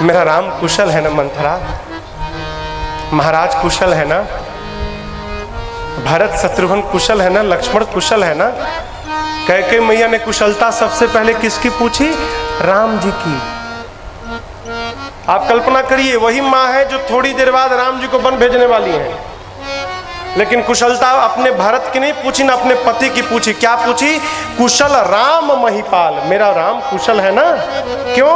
मेरा राम कुशल है ना मंथरा, महाराज कुशल है ना, भरत शत्रुघ्न कुशल है ना, लक्ष्मण कुशल है ना। कैकेयी मैया ने कुशलता सबसे पहले किसकी पूछी? राम जी की। आप कल्पना करिए, वही माँ है जो थोड़ी देर बाद राम जी को वन भेजने वाली है, लेकिन कुशलता अपने भरत की नहीं पूछी ना अपने पति की पूछी। क्या पूछी? कुशल राम महिपाल, मेरा राम कुशल है ना। क्यों?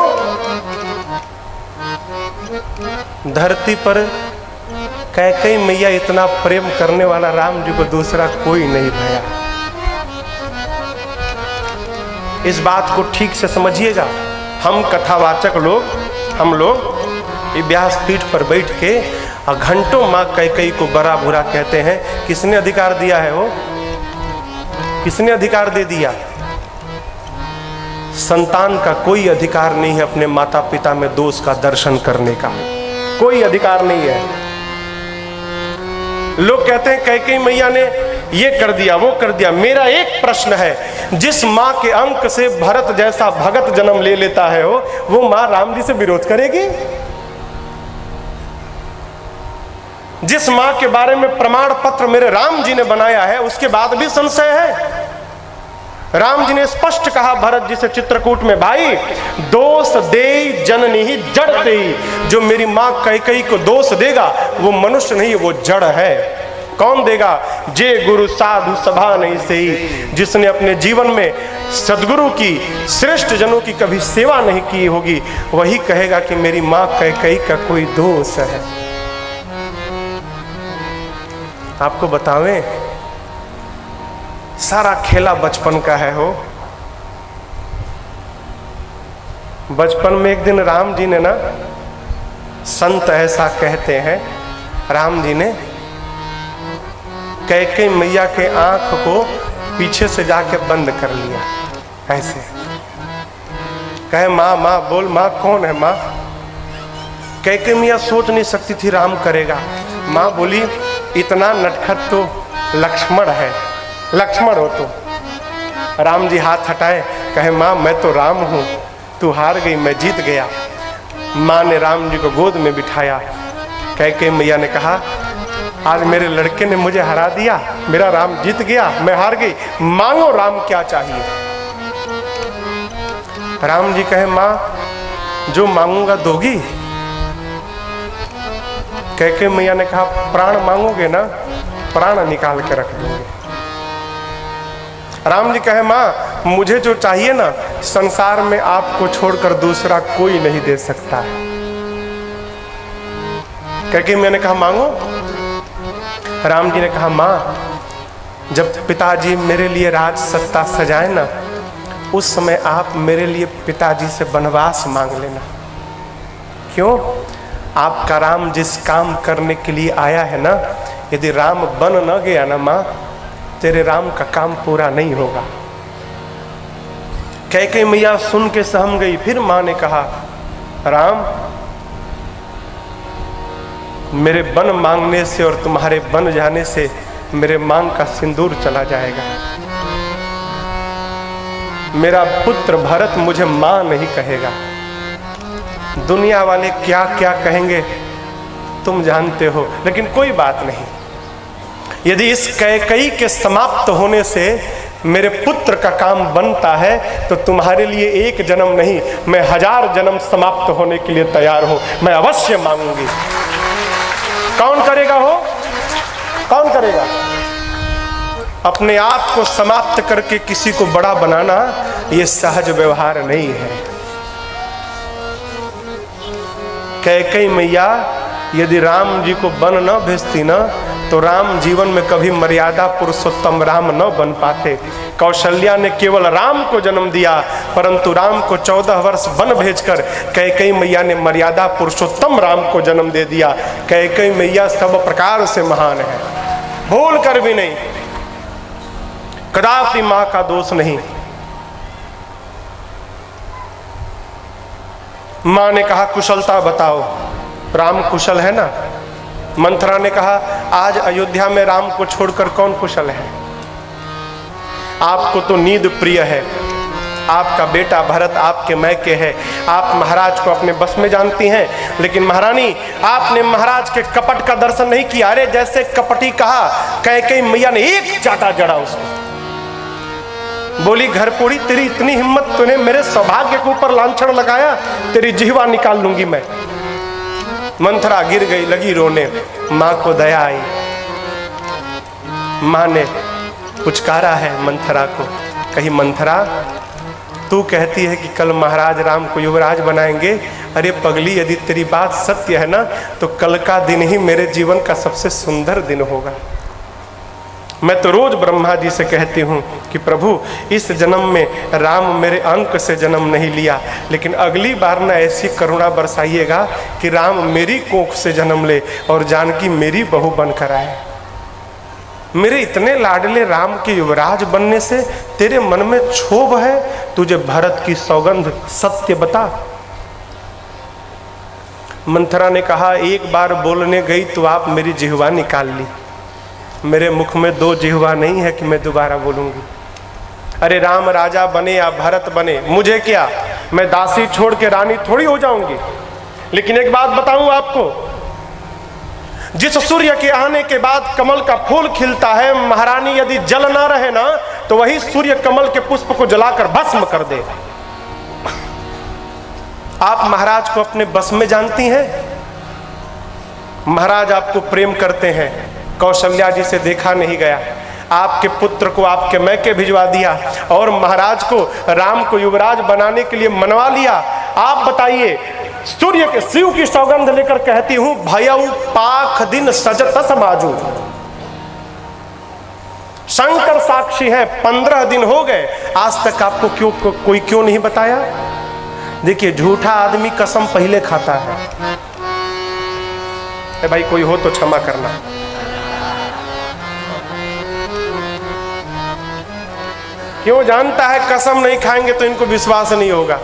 धरती पर कैकेयी मैया इतना प्रेम करने वाला राम जी को दूसरा कोई नहीं भया। इस बात को ठीक से समझिएगा। हम कथावाचक लोग, हम लोग व्यासपीठ पर बैठ के घंटों माँ कैकेयी को बड़ा बुरा कहते हैं। किसने अधिकार दिया है? वो किसने अधिकार दे दिया? संतान का कोई अधिकार नहीं है अपने माता पिता में दोष का दर्शन करने का, कोई अधिकार नहीं है। लोग कहते हैं कैकेयी मैया ने ये कर दिया, वो कर दिया। मेरा एक प्रश्न है, जिस माँ के अंक से भरत जैसा भगत जन्म ले लेता है वो माँ राम जी से विरोध करेगी? जिस माँ के बारे में प्रमाण पत्र मेरे राम जी ने बनाया है उसके बाद भी संशय है? राम जी ने स्पष्ट कहा भरत जी से चित्रकूट में, भाई दोष दे जननी ही जड़ दे। जो मेरी माँ कैकेयी को दोष देगा वो मनुष्य नहीं, वो जड़ है। कौन देगा? जे गुरु साधु सभा नहीं सही। जिसने अपने जीवन में सदगुरु की, श्रेष्ठ जनों की कभी सेवा नहीं की होगी, वही कहेगा कि मेरी माँ कैकेयी का कोई दोष है। आपको बतावें, सारा खेला बचपन का है हो। बचपन में एक दिन राम जी ने ना, संत ऐसा कहते हैं, राम जी ने कैकेयी मैया के आंख को पीछे से जाके बंद कर लिया। ऐसे कहे, माँ माँ बोल, माँ कौन है माँ? कैकेयी मैया सोच नहीं सकती थी राम करेगा। माँ बोली, इतना नटखट तो लक्ष्मण है, लक्ष्मण हो तो। राम जी हाथ हटाए, कहे माँ मैं तो राम हूँ, तू हार गई, मैं जीत गया। माँ ने राम जी को गोद में बिठाया। कैकेयी मैया ने कहा, आज मेरे लड़के ने मुझे हरा दिया, मेरा राम जीत गया, मैं हार गई, मांगो राम क्या चाहिए। राम जी कहे, माँ जो मांगूंगा दोगी? कैकेयी मैया ने कहा, प्राण मांगोगे ना, प्राण निकाल के रख दूंगे। राम जी कहे, माँ मुझे जो चाहिए ना, संसार में आपको छोड़कर दूसरा कोई नहीं दे सकता है। कैकेयी मैया ने कहा, मांगो। राम जी ने कहा, माँ जब पिताजी मेरे लिए राज सत्ता सजाए ना, उस समय आप मेरे लिए पिताजी से वनवास मांग लेना। क्यों? आपका राम जिस काम करने के लिए आया है ना, यदि राम बन न गया ना माँ, तेरे राम का काम पूरा नहीं होगा। कैकेयी मैया सुन के सहम गई। फिर माँ ने कहा, राम मेरे बन मांगने से और तुम्हारे बन जाने से मेरे मांग का सिंदूर चला जाएगा। मेरा पुत्र भरत मुझे माँ नहीं कहेगा। दुनिया वाले क्या क्या कहेंगे तुम जानते हो, लेकिन कोई बात नहीं। यदि इस कैकेयी के समाप्त होने से मेरे पुत्र का काम बनता है तो तुम्हारे लिए एक जन्म नहीं, मैं 1000 जन्म समाप्त होने के लिए तैयार हूं। मैं अवश्य मांगूंगी। कौन करेगा हो? कौन करेगा? अपने आप को समाप्त करके किसी को बड़ा बनाना ये सहज व्यवहार नहीं है। कैकेयी मैया यदि राम जी को वन न भेजती ना, तो राम जीवन में कभी मर्यादा पुरुषोत्तम राम न बन पाते। कौशल्या ने केवल राम को जन्म दिया, परंतु राम को 14 वर्ष वन भेजकर कैकेयी मैया ने मर्यादा पुरुषोत्तम राम को जन्म दे दिया। कैकेयी मैया सब प्रकार से महान है, भूल कर भी नहीं, कदापि मां का दोष नहीं। मां ने कहा, कुशलता बताओ, राम कुशल है ना? मंथरा ने कहा, आज अयोध्या में राम को छोड़कर कौन कुशल है? आपको तो नींद प्रिय है, आपका बेटा भरत आपके मैके है, आप महाराज को अपने बस में जानती हैं, लेकिन महारानी आपने महाराज के कपट का दर्शन नहीं किया। अरे जैसे कपटी कहा, कैकेयी मैया ने एक चाटा जड़ा उसको। बोली घरपोड़ी, तेरी इतनी हिम्मत, तूने मेरे सौभाग्य के ऊपर लांछन लगाया, तेरी जिह्वा निकाल लूंगी मैं। मंथरा गिर गई, लगी रोने। मां को दया आई, मां ने पुचकारा है मंथरा को, कही मंथरा तू कहती है कि कल महाराज राम को युवराज बनाएंगे। अरे पगली, यदि तेरी बात सत्य है ना, तो कल का दिन ही मेरे जीवन का सबसे सुंदर दिन होगा। मैं तो रोज ब्रह्मा जी से कहती हूँ कि प्रभु इस जन्म में राम मेरे अंक से जन्म नहीं लिया, लेकिन अगली बार ना ऐसी करुणा बरसाइएगा कि राम मेरी कोख से जन्म ले और जानकी मेरी बहू बनकर आए। मेरे इतने लाडले राम के युवराज बनने से तेरे मन में क्षोभ है, तुझे भरत की सौगंध सत्य बता। मंथरा ने कहा एक बार बोलने गई तो आप मेरी जिह्वा निकाल ली। मेरे मुख में दो जिह्वा नहीं है कि मैं दोबारा बोलूंगी। अरे राम राजा बने या भरत बने, मुझे क्या, मैं दासी छोड़ के रानी थोड़ी हो जाऊंगी। लेकिन एक बात बताऊं आपको, जिस सूर्य के आने के बाद कमल का फूल खिलता है, महारानी यदि जल ना रहे ना, तो वही सूर्य कमल के पुष्प को जलाकर भस्म कर दे। आप महाराज को अपने बस में जानती हैं। महाराज आपको प्रेम करते हैं, कौशल्या जी से देखा नहीं गया, आपके पुत्र को आपके मैके भिजवा दिया और महाराज को राम को युवराज बनाने के लिए मनवा लिया। आप बताइए, सूर्य के शिव की सौगंध लेकर कहती हूं भयऊ पाख दिन सजत समाजू। शंकर साक्षी है, 15 दिन हो गए, आज तक आपको कोई क्यों नहीं बताया। देखिए झूठा आदमी कसम पहले खाता है। भाई कोई हो तो क्षमा करना। क्यों, जानता है कसम नहीं खाएंगे तो इनको विश्वास नहीं होगा।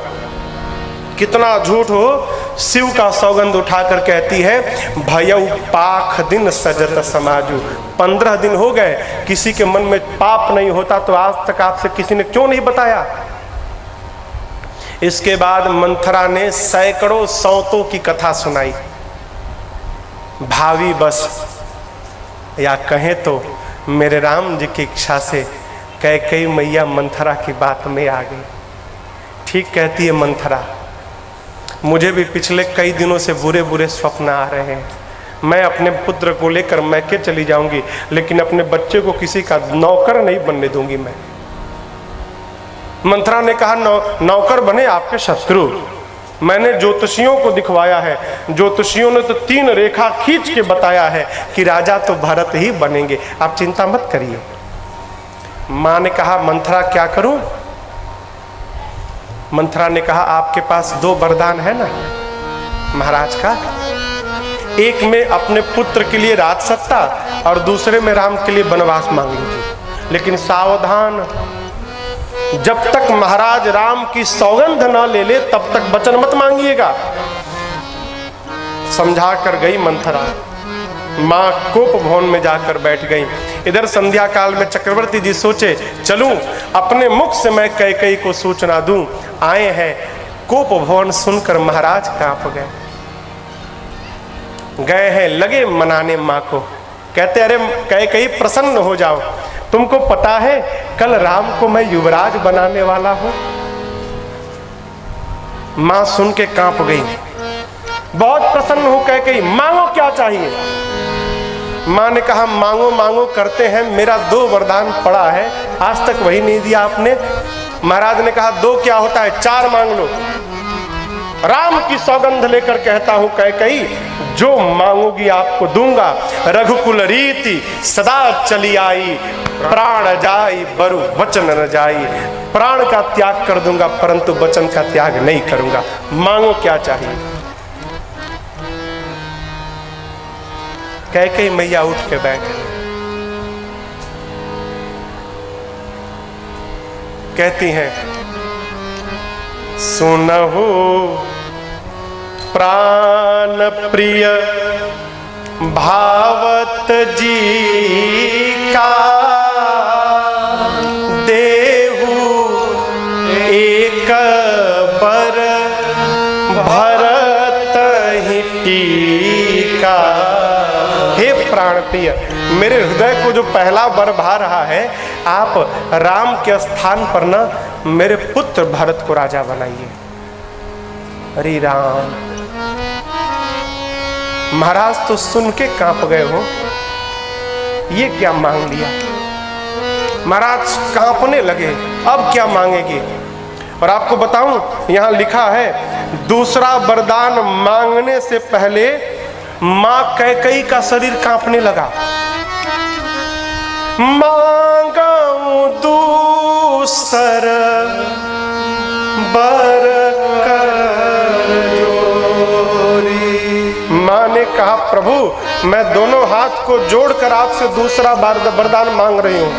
कितना झूठ हो, शिव का सौगंध उठाकर कहती है भयऊ पाख दिन सजत समाजू। 15 दिन हो गए, किसी के मन में पाप नहीं होता तो आज तक आपसे किसी ने क्यों नहीं बताया। इसके बाद मंथरा ने सैकड़ों सौतों की कथा सुनाई। भावी बस या कहें तो मेरे राम जी की इच्छा से कैकेयी मैया मंथरा की बात में आ गई। ठीक कहती है मंथरा, मुझे भी पिछले कई दिनों से बुरे बुरे स्वप्न आ रहे हैं। मैं अपने पुत्र को लेकर मैके चली जाऊंगी, लेकिन अपने बच्चे को किसी का नौकर नहीं बनने दूंगी मैं। मंथरा ने कहा नौकर बने आपके शत्रु। मैंने ज्योतिषियों को दिखवाया है, ज्योतिषियों ने तो 3 रेखा खींच के बताया है कि राजा तो भरत ही बनेंगे, आप चिंता मत करिए। मां ने कहा मंथरा क्या करूं। मंथरा ने कहा आपके पास 2 वरदान है ना महाराज का, एक में अपने पुत्र के लिए राजसत्ता और दूसरे में राम के लिए वनवास मांग लीजिए। लेकिन सावधान, जब तक महाराज राम की सौगंध ना ले ले तब तक वचन मत मांगिएगा। समझा कर गई मंथरा। मां कोप भवन में जाकर बैठ गई। इधर संध्या काल में चक्रवर्ती जी सोचे चलूं अपने मुख से मैं कैकेयी को सूचना दूं। आए हैं, कोप भवन सुनकर महाराज कांप गए हैं, लगे मनाने मां को। कहते अरे कैकेयी प्रसन्न हो जाओ, तुमको पता है कल राम को मैं युवराज बनाने वाला हूं। मां सुन के कांप गई, बहुत प्रसन्न हो कैकेयी, मांगो क्या चाहिए। मां ने कहा मांगो मांगो करते हैं, मेरा 2 वरदान पड़ा है, आज तक वही नहीं दिया आपने। महाराज ने कहा 2 क्या होता है, 4 मांग लो। राम की सौगंध लेकर कहता हूं कैकेयी, जो मांगोगी आपको दूंगा। रघुकुल रीति सदा चली आई, प्राण जाई बरु वचन न जाई। प्राण का त्याग कर दूंगा परंतु वचन का त्याग नहीं करूंगा। मांगो क्या चाहिए। कैकेयी मैया उठ के बैठ गई। कहती हैं सुनहु प्राण प्रिय भावत जी का देहु टीका। हे प्राण प्रिय, मेरे हृदय को जो पहला वर भा रहा है, आप राम के स्थान पर ना मेरे पुत्र भरत को राजा बनाइए। हरि राम। महाराज तो सुन के कांप गए हो, ये क्या मांग लिया। महाराज कांपने लगे, अब क्या मांगेगी। और आपको बताऊं, यहां लिखा है दूसरा वरदान मांगने से पहले मां कैकेयी का शरीर कांपने लगा। मांगू दूसर बर कर जोरी। मां ने कहा, प्रभु मैं दोनों हाथ को जोड़कर आपसे दूसरा वरदान मांग रही हूं।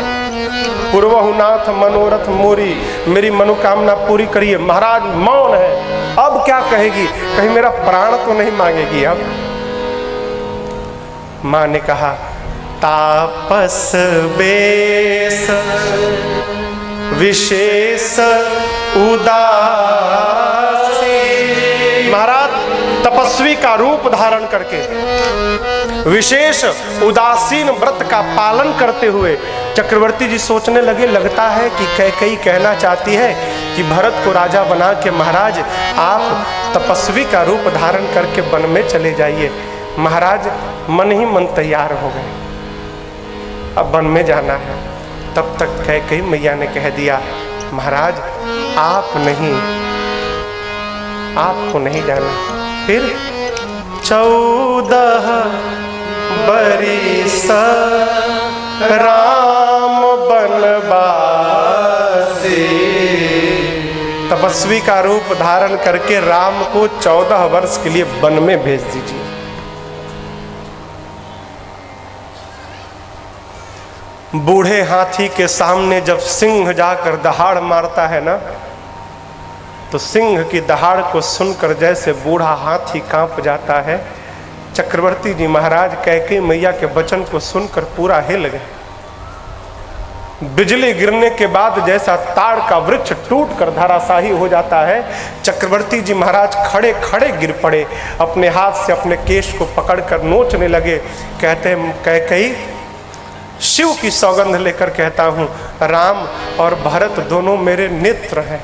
पूर्वहु नाथ मनोरथ मोरी, मेरी मनोकामना पूरी करिए। महाराज मौन है, अब क्या कहेगी, कहीं मेरा प्राण तो नहीं मांगेगी। अब मां ने कहा, तापस बेस विशेष उदासी। महाराज तपस्वी का रूप धारण करके विशेष उदासीन व्रत का पालन करते हुए चक्रवर्ती जी सोचने लगे, लगता है कि कैकेयी कहना चाहती है कि भरत को राजा बना के महाराज आप तपस्वी का रूप धारण करके वन में चले जाइए। महाराज मन ही मन तैयार हो गए, अब वन में जाना है। तब तक कैकेयी मैया ने कह दिया, महाराज आप नहीं, आपको नहीं जाना। फिर 14 बरिस राम बनवासी। तपस्वी का रूप धारण करके राम को 14 वर्ष के लिए वन में भेज दीजिए। बूढ़े हाथी के सामने जब सिंह जाकर दहाड़ मारता है ना, तो सिंह की दहाड़ को सुनकर जैसे बूढ़ा हाथी कांप जाता है, चक्रवर्ती जी महाराज कैकेयी मैया के वचन को सुनकर पूरा हिल गए। बिजली गिरने के बाद जैसा ताड़ का वृक्ष टूटकर धराशाही हो जाता है, चक्रवर्ती जी महाराज खड़े खड़े गिर पड़े, अपने हाथ से अपने केश को पकड़कर नोचने लगे। कहते हैं, कैकेयी शिव की सौगंध लेकर कहता हूं, राम और भरत दोनों मेरे नेत्र हैं।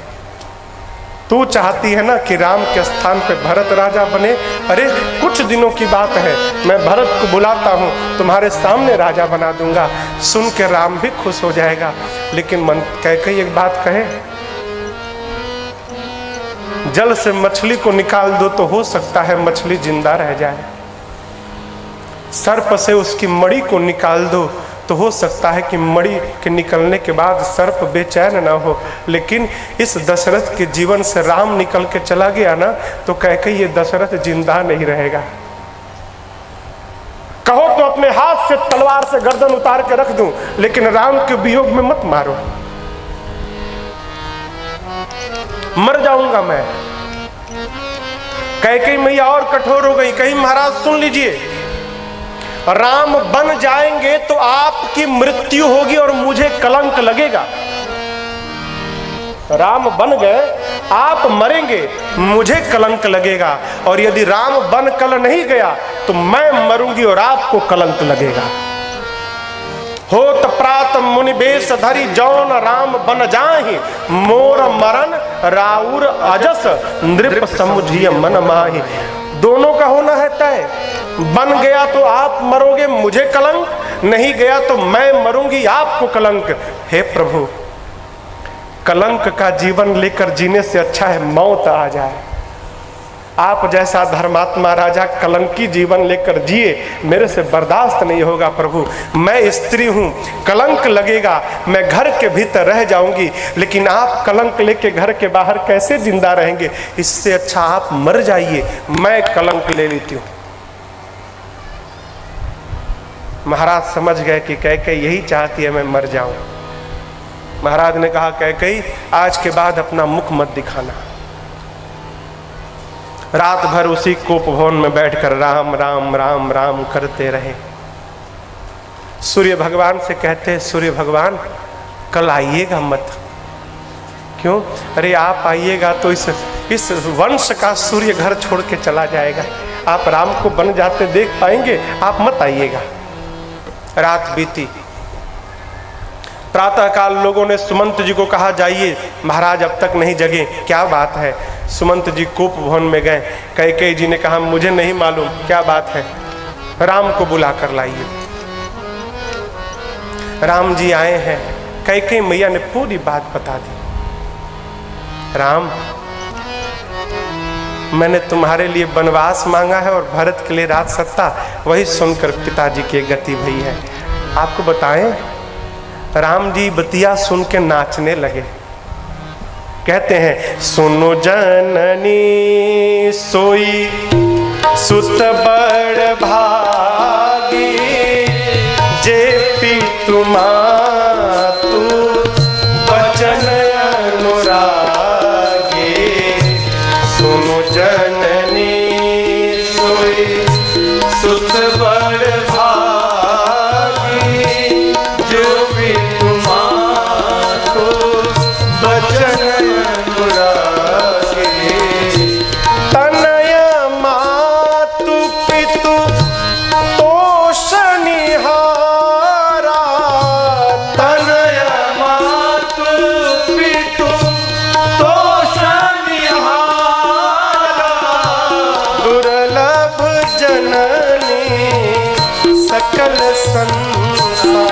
तू चाहती है ना कि राम के स्थान पे भरत राजा बने। अरे कुछ दिनों की बात है, मैं भरत को बुलाता हूँ, तुम्हारे सामने राजा बना दूंगा। सुन के राम भी खुश हो जाएगा। लेकिन मन कैकेयी एक बात कहे, जल से मछली को निकाल दो तो हो सकता है मछली जिंदा रह जाए, सर्प से उसकी मणि को निकाल दो तो हो सकता है कि मणि के निकलने के बाद सर्प बेचैन ना हो। लेकिन इस दशरथ के जीवन से राम निकल के चला गया ना, तो कैकेयी ये दशरथ जिंदा नहीं रहेगा। कहो तो अपने हाथ से तलवार से गर्दन उतार के रख दूं, लेकिन राम के वियोग में मत मारो, मर जाऊंगा मैं। कैकेयी मैया और कठोर हो गई, कही महाराज सुन लीजिए, राम बन जाएंगे तो आपकी मृत्यु होगी और मुझे कलंक लगेगा। राम बन गए, आप मरेंगे, मुझे कलंक लगेगा। और यदि राम बन कल नहीं गया तो मैं मरूंगी और आपको कलंक लगेगा। होत प्रात मुनि बेश धरि जौन राम बन जाहि, मोर मरण राउर अजस नृप समुझिय मन माहि। दोनों का होना है तय, बन गया तो आप मरोगे, मुझे कलंक, नहीं गया तो मैं मरूंगी, आपको कलंक। हे प्रभु, कलंक का जीवन लेकर जीने से अच्छा है मौत आ जाए। आप जैसा धर्मात्मा राजा कलंकी जीवन लेकर जिए, मेरे से बर्दाश्त नहीं होगा प्रभु। मैं स्त्री हूं, कलंक लगेगा, मैं घर के भीतर रह जाऊंगी, लेकिन आप कलंक लेके घर के बाहर कैसे जिंदा रहेंगे। इससे अच्छा आप मर जाइए, मैं कलंक ले लेती हूं। महाराज समझ गए कि कैकेयी यही चाहती है मैं मर जाऊं। महाराज ने कहा, कैकेयी आज के बाद अपना मुख मत दिखाना। रात भर उसी कोप भवन में बैठकर राम राम राम राम करते रहे। सूर्य भगवान से कहते हैं, सूर्य भगवान कल आइएगा मत। क्यों? अरे आप आइएगा तो इस वंश का सूर्य घर छोड़ के चला जाएगा। आप राम को बन जाते देख पाएंगे, आप मत आइएगा। रात बीती, प्रातःकाल लोगों ने सुमंत जी को कहा जाइए, महाराज अब तक नहीं जगे, क्या बात है। सुमंत जी कोप भवन में गए। कैकेयी जी ने कहा मुझे नहीं मालूम, क्या बात है, राम को बुला कर लाइए। राम जी आए हैं। कैकेयी मैया ने पूरी बात बता दी। राम, मैंने तुम्हारे लिए वनवास मांगा है और भरत के लिए राज सत्ता, वही सुनकर पिताजी की गति भई है। आपको बताएं, राम जी बतिया सुन के नाचने लगे। कहते हैं सुनो जननी सोई सुत बड़ भागी, जे पितु मातु बचन अनुरागी। सुनो जननी सोई सुत बड़ भागी, जो पितु मातु बचन अनुरागी। तनय मातु पितु तोषनिहारा, तनय मातु पितु तोषनिहारा। दुर्लभ जननी सकल संसारा,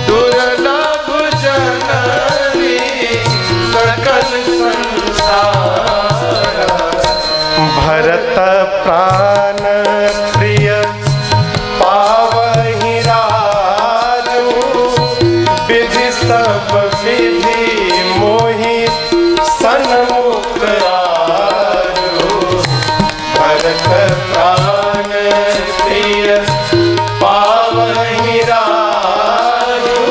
दुर्लभ जननी सकल संसारा। भरत प्राण प्रिय पावहि राजू, विधि सब विधि मोहि सन्मुख आजू। भरत प्राण प्रिय पावहि राजू,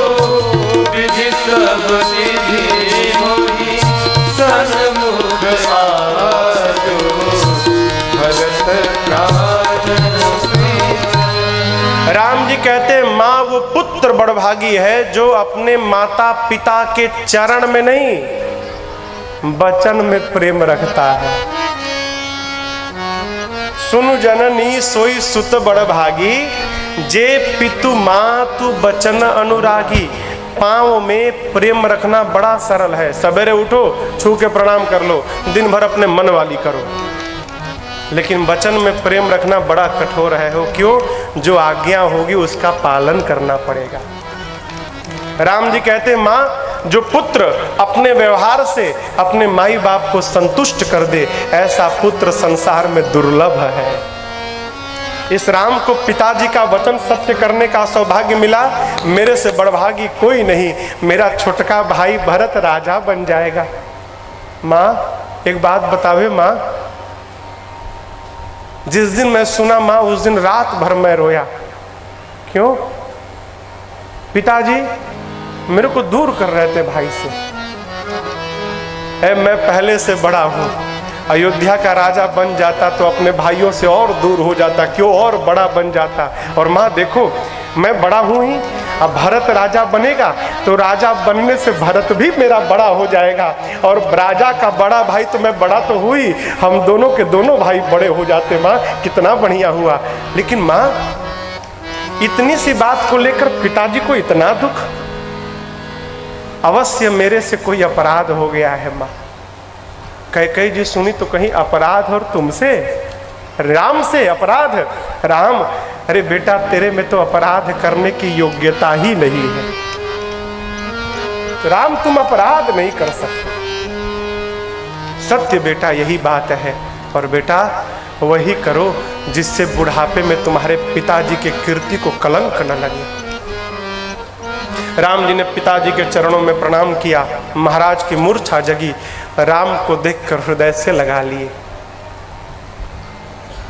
विधि सब विधि मोहि सन्मुख आजू। भरत प्राण प्रिय। राम जी कहते हैं माँ वो पुत्र बड़भागी है जो अपने माता पिता के चरण में नहीं, वचन में प्रेम रखता है। सुनु जननी सोई सुत बड़भागी, जे पितु मातु बचन अनुरागी। पाँव में प्रेम रखना बड़ा सरल है। सवेरे उठो, छू के प्रणाम कर लो, दिन भर अपने मन वाली करो। लेकिन वचन में प्रेम रखना बड़ा कठोर है। हो क्यों? जो आज्ञा होगी उसका पालन करना पड़ेगा। राम जी कहते हैं माँ, जो पुत्र अपने व्यवहार से अपने माई बाप को संतुष्ट कर दे, ऐसा पुत्र संसार में दुर्लभ है। इस राम को पिताजी का वचन सत्य करने का सौभाग्य मिला। मेरे से बड़भागी कोई नहीं, मेरा छोटका भाई भरत राजा बन जाएगा। माँ एक बात बतावे माँ, जिस दिन मैं सुना माँ उस दिन रात भर मैं रोया। क्यों? पिताजी मेरे को दूर कर रहे थे भाई से। मैं पहले से बड़ा हूं, अयोध्या का राजा बन जाता तो अपने भाइयों से और दूर हो जाता, क्यों और बड़ा बन जाता। और माँ देखो मैं बड़ा हूं ही, अब भरत राजा बनेगा तो राजा बनने से भरत भी मेरा बड़ा हो जाएगा, और राजा का बड़ा भाई तो मैं बड़ा तो हुई, हम दोनों के दोनों भाई बड़े हो जाते। माँ कितना बढ़िया हुआ। लेकिन माँ इतनी सी बात को लेकर पिताजी को इतना दुख, अवश्य मेरे से कोई अपराध हो गया है। माँ कैकेयी जी सुनी तो कहीं अपराध और तुमसे, राम से अपराध। राम अरे बेटा तेरे में तो अपराध करने की योग्यता ही नहीं है। राम तुम अपराध नहीं कर सकते। सत्य बेटा यही बात है। और बेटा वही करो जिससे बुढ़ापे में तुम्हारे पिताजी के कीर्ति को कलंक न लगे। राम जी ने पिताजी के चरणों में प्रणाम किया। महाराज की मूर्छा जगी। राम को देखकर हृदय से लगा लिए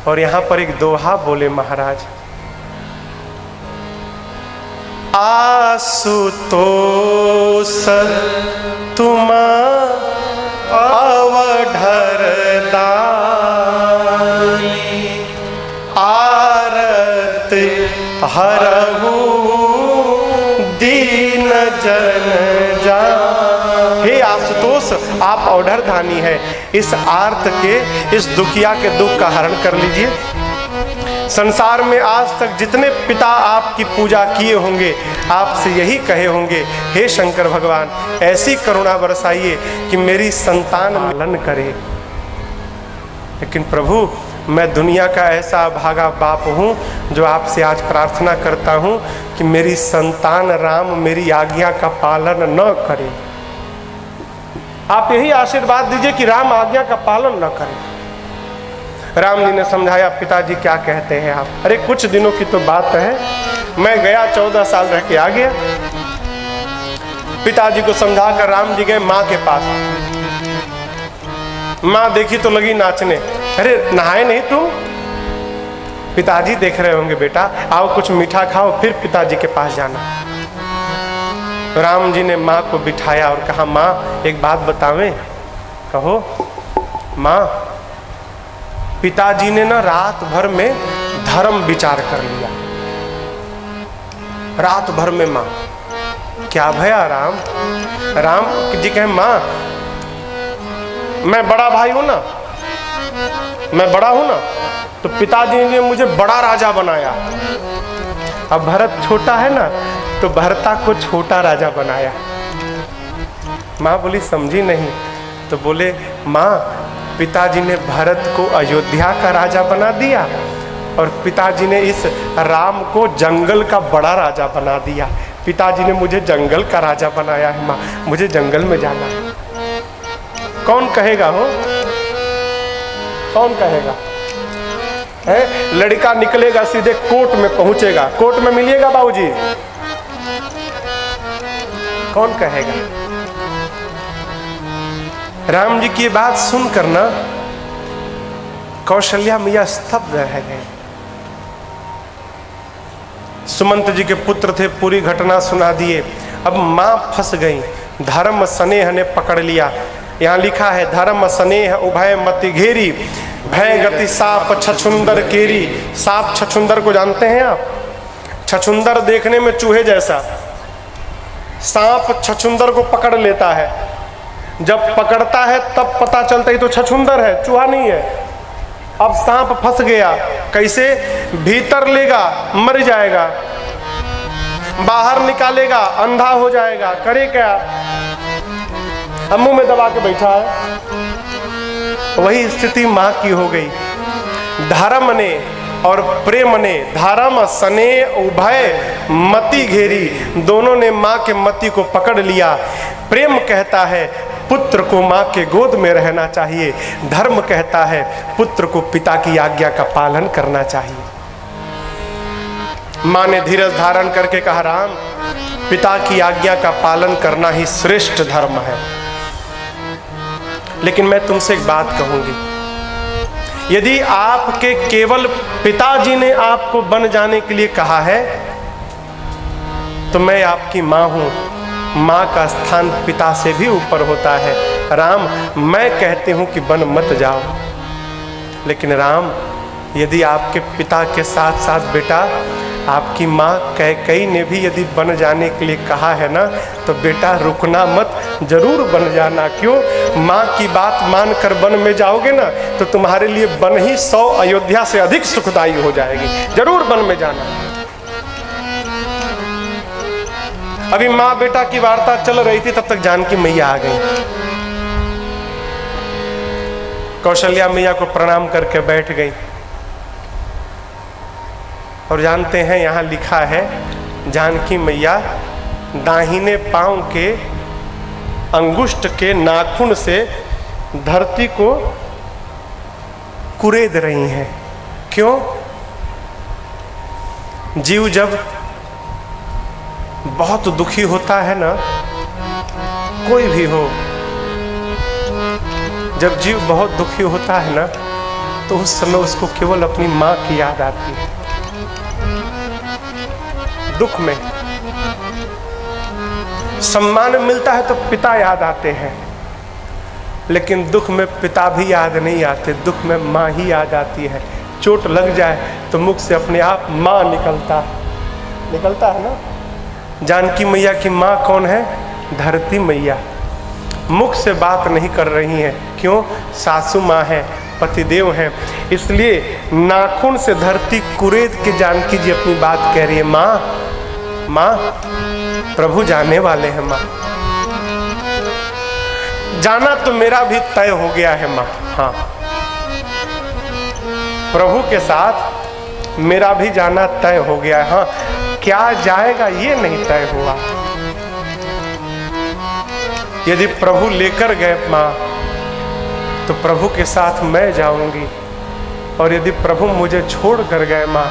और यहां पर एक दोहा बोले महाराज, आशुतोष तुम अवढर दानी, आरत हरहु दीन जन जा। हे आशुतोष आप अवढर धानी है, इस आर्त के, इस दुखिया के दुख का हरण कर लीजिए। संसार में आज तक जितने पिता आपकी पूजा किए होंगे, आपसे यही कहे होंगे, हे शंकर भगवान ऐसी करुणा बरसाइए कि मेरी संतान पालन करे। लेकिन प्रभु मैं दुनिया का ऐसा भागा बाप हूँ जो आपसे आज प्रार्थना करता हूँ कि मेरी संतान राम मेरी आज्ञा का पालन न करे। आप यही आशीर्वाद दीजिए कि राम आज्ञा का पालन न करें। राम जी ने समझाया, पिताजी क्या कहते हैं आप? अरे कुछ दिनों की तो बात है, मैं गया 14 साल रह के आ गया। पिताजी को समझाकर राम जी गए माँ के पास। माँ देखी तो लगी नाचने। अरे नहाए नहीं तुम? पिताजी देख रहे होंगे, बेटा आओ कुछ मीठा खाओ फिर पिताजी के पास जाना। राम जी ने माँ को बिठाया और कहा, माँ एक बात बतावें? कहो। माँ पिताजी ने ना रात भर में धर्म विचार कर लिया। रात भर में। माँ क्या भया राम? राम जी कहे, माँ मैं बड़ा भाई हूं ना, मैं बड़ा हूं ना, तो पिताजी ने मुझे बड़ा राजा बनाया। अब भरत छोटा है ना, तो भरता को छोटा राजा बनाया। माँ बोली समझी नहीं। तो बोले, माँ पिताजी ने भरत को अयोध्या का राजा बना दिया और पिताजी ने इस राम को जंगल का बड़ा राजा बना दिया। पिताजी ने मुझे जंगल का राजा बनाया है माँ, मुझे जंगल में जाना है। कौन कहेगा हो? कौन कहेगा? है लड़का निकलेगा सीधे कोर्ट में पहुंचेगा, कोर्ट में मिलिएगा बाबूजी। कौन कहेगा? राम जी की बात सुनकर ना कौशल्या मैया स्तब्ध रह गए। सुमंत जी के पुत्र थे, पूरी घटना सुना दिए। अब मां फंस गई। धर्म स्नेह ने पकड़ लिया। यहाँ लिखा है, धर्म स्नेह उभय मति घेरी, भय गति साप छछुंदर केरी। साप छछुंदर को जानते हैं आप? छछुंदर देखने में चूहे जैसा, सांप छछुंदर को पकड़ लेता है। जब पकड़ता है तब पता चलता है तो छछुंदर है, चूहा नहीं है। अब सांप फंस गया, कैसे? भीतर लेगा मर जाएगा, बाहर निकालेगा अंधा हो जाएगा, करे क्या? अब मुंह में दबा के बैठा है। वही स्थिति मां की हो गई। धर्म ने और प्रेम ने, धर्म स्नेह उभय मति घेरी, दोनों ने मां के मति को पकड़ लिया। प्रेम कहता है पुत्र को मां के गोद में रहना चाहिए, धर्म कहता है पुत्र को पिता की आज्ञा का पालन करना चाहिए। मां ने धीरज धारण करके कहा, राम पिता की आज्ञा का पालन करना ही श्रेष्ठ धर्म है। लेकिन मैं तुमसे एक बात कहूंगी, यदि आपके केवल पिताजी ने आपको बन जाने के लिए कहा है तो मैं आपकी मां हूं। मां का स्थान पिता से भी ऊपर होता है। राम मैं कहती हूं कि बन मत जाओ। लेकिन राम यदि आपके पिता के साथ साथ बेटा आपकी माँ कैकेयी ने भी यदि बन जाने के लिए कहा है ना, तो बेटा रुकना मत, जरूर बन जाना। क्यों? माँ की बात मानकर वन में जाओगे ना तो तुम्हारे लिए वन ही 100 अयोध्या से अधिक सुखदायी हो जाएगी। जरूर वन में जाना। अभी माँ बेटा की वार्ता चल रही थी, तब तक जानकी मैया आ गई। कौशल्या मैया को प्रणाम करके बैठ गई। और जानते हैं यहाँ लिखा है, जानकी मैया दाहिने पांव के अंगुष्ठ के नाखून से धरती को कुरेद रही हैं। क्यों? जीव जब बहुत दुखी होता है ना, कोई भी हो, जब जीव बहुत दुखी होता है ना, तो उस समय उसको केवल अपनी माँ की याद आती है। दुख में सम्मान मिलता है तो पिता याद आते हैं, लेकिन दुख में पिता भी याद नहीं आते, दुख में माँ ही याद आती है। चोट लग जाए तो मुख से अपने आप माँ निकलता है ना। जानकी मैया की माँ कौन है? धरती मैया। मुख से बात नहीं कर रही हैं क्यों? सासू माँ है, पतिदेव हैं, इसलिए नाखून से धरती कुरेद के जानकी जी अपनी बात कह रही है, माँ माँ प्रभु जाने वाले हैं माँ, जाना तो मेरा भी तय हो गया है माँ। हाँ, प्रभु के साथ मेरा भी जाना तय हो गया है। हाँ, क्या जाएगा ये नहीं तय हुआ। यदि प्रभु लेकर गए माँ तो प्रभु के साथ मैं जाऊंगी, और यदि प्रभु मुझे छोड़ कर गए माँ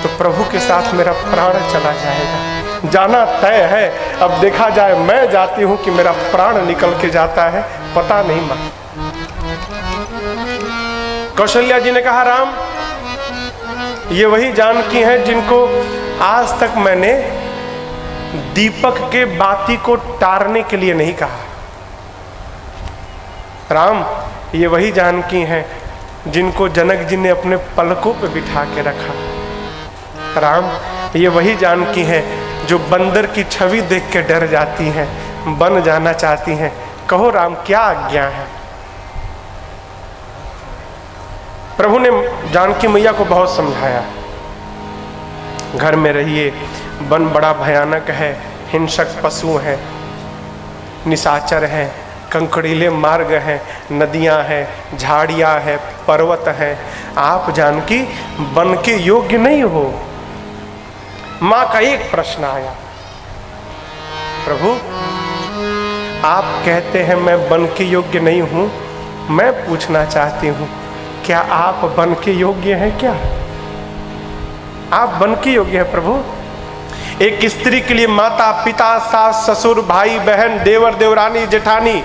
तो प्रभु के साथ मेरा प्राण चला जाएगा। जाना तय है, अब देखा जाए मैं जाती हूँ कि मेरा प्राण निकल के जाता है, पता नहीं माँ। कौशल्या जी ने कहा, राम ये वही जानकी हैं जिनको आज तक मैंने दीपक के बाती को टारने के लिए नहीं कहा। राम ये वही जानकी हैं जिनको जनक जी ने अपने पलकों पे बिठा के रखा। राम ये वही जानकी हैं जो बंदर की छवि देख के डर जाती हैं, बन जाना चाहती हैं। कहो राम क्या आज्ञा है। प्रभु ने जानकी मैया को बहुत समझाया, घर में रहिए, वन बड़ा भयानक है, हिंसक पशु हैं, निशाचर हैं, कंकड़ीले मार्ग हैं, नदियां हैं, झाड़ियां हैं, पर्वत हैं, आप जानकी वन के योग्य नहीं हो। मां का एक प्रश्न आया, प्रभु आप कहते हैं मैं वन के योग्य नहीं हूं, मैं पूछना चाहती हूं क्या आप वन के योग्य हैं? क्या आप वन के योग्य हैं प्रभु? एक स्त्री के लिए माता पिता सास ससुर भाई बहन देवर देवरानी जेठानी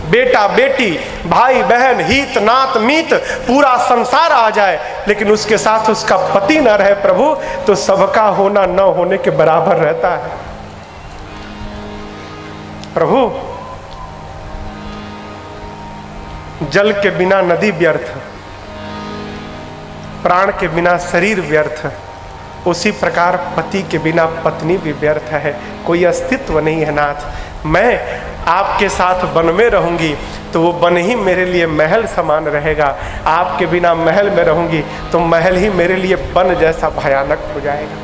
बेटा बेटी भाई बहन हित नात मीत पूरा संसार आ जाए, लेकिन उसके साथ उसका पति न रहे प्रभु, तो सबका होना न होने के बराबर रहता है। प्रभु जल के बिना नदी व्यर्थ, प्राण के बिना शरीर व्यर्थ, उसी प्रकार पति के बिना पत्नी भी व्यर्थ है, कोई अस्तित्व नहीं है नाथ। मैं आपके साथ वन में रहूंगी तो वो वन ही मेरे लिए महल समान रहेगा, आपके बिना महल में रहूंगी तो महल ही मेरे लिए वन जैसा भयानक हो जाएगा।